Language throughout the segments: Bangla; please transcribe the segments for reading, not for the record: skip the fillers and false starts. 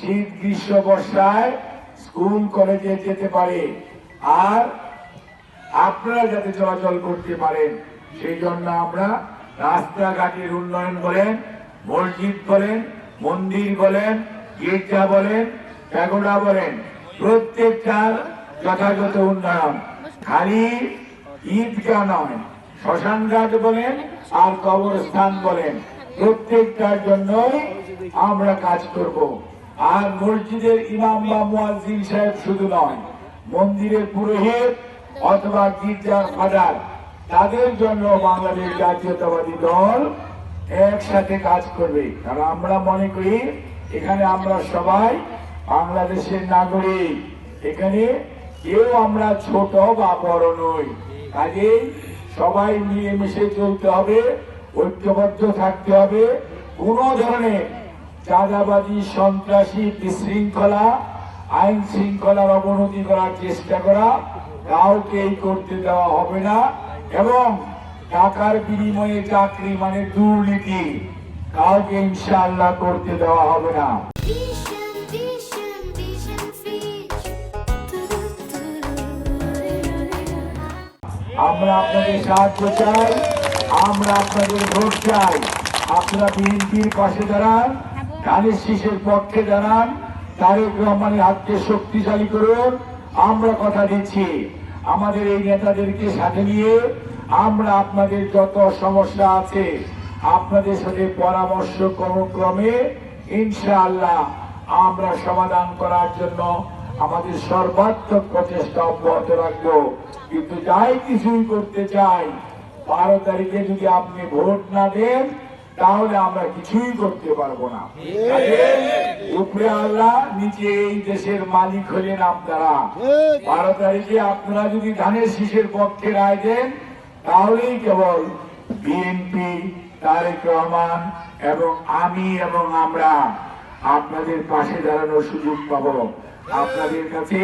শীত গ্রীষ্ম বর্ষায় স্কুল কলেজে যেতে পারে আর আপনারা যাতে চলাচল করতে পারেন সেই জন্য আমরা রাস্তাঘাটের উন্নয়ন বলেন, মসজিদ বলেন, মন্দির বলেন, গির্জা বলেন, প্যাগোডা বলেন, প্রত্যেকটার যথাযথ উন্নয়ন। খালি ঈদগাহ নয়, শ্মশানঘাট বলেন আর কবরস্থান বলেন, প্রত্যেকটার জন্যই আমরা কাজ করব। আর মসজিদের ইমাম বা মুয়াজ্জিন সাহেব শুধু নয়, মন্দিরের পুরোহিত অথবা গির্জার ফাদার, তাদের জন্য বাংলাদেশ জাতীয়তাবাদী দল একসাথে কাজ করবে। কারণ আমরা মনে করি এখানে আমরা সবাই বাংলাদেশের নাগরিক, এখানে কেউ আমরা ছোট বা বড় নই। কাজেই সবাই মিলেমিশে চলতে হবে, ঐক্যবদ্ধ থাকতে হবে। কোন ধরনের চাঁদাবাজি, সন্ত্রাসী, বিশৃঙ্খলা, আইন শৃঙ্খলার অবনতি করার চেষ্টা করা কাউকেই করতে দেওয়া হবে না। এবং টাকার বিনিময়ে চাকরি মানে দুর্নীতি কাউকে ইনশাআল্লাহ করতে দেওয়া হবে না। আমরা আপনাদের সাহায্য চাই, আমরা আপনাদের ভোট চাই। আপনারা বিএনপির পাশে দাঁড়ান, ধানের শীষের পক্ষে দাঁড়ান, তারেক রহমানের হাতকে শক্তিশালী করুন। আমরা কথা দিচ্ছি আমাদের এই নেতাদেরকে সাথে নিয়ে আমরা আপনাদের যত সমস্যা আছে আপনাদের সাথে পরামর্শ ক্রমে ইনশাআল্লাহ আমরা সমাধান করার জন্য আমাদের সর্বাত্মক প্রচেষ্টা অব্যাহত রাখবো। কিন্তু যাই কিছুই করতে চাই, 12 তারিখে যদি আপনি ভোট না দেন তাহলে আমরা কিছুই করতে পারবো না। উপরে আল্লাহ, নিচে এই দেশের মালিক হলেন আপনারা। 12 তারিখে আপনারা যদি ধানের শীষের পক্ষে রায় দেন তাহলেই কেবল বিএনপি, তারেক রহমান এবং আমি এবং আমরা আপনাদের পাশে দাঁড়ানোর সুযোগ পাবো। আপনাদের কাছে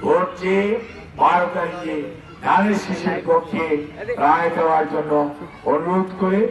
ভোট চেয়ে 12 তারিখে ধানের শীষের পক্ষে রায় দেওয়ার জন্য অনুরোধ করে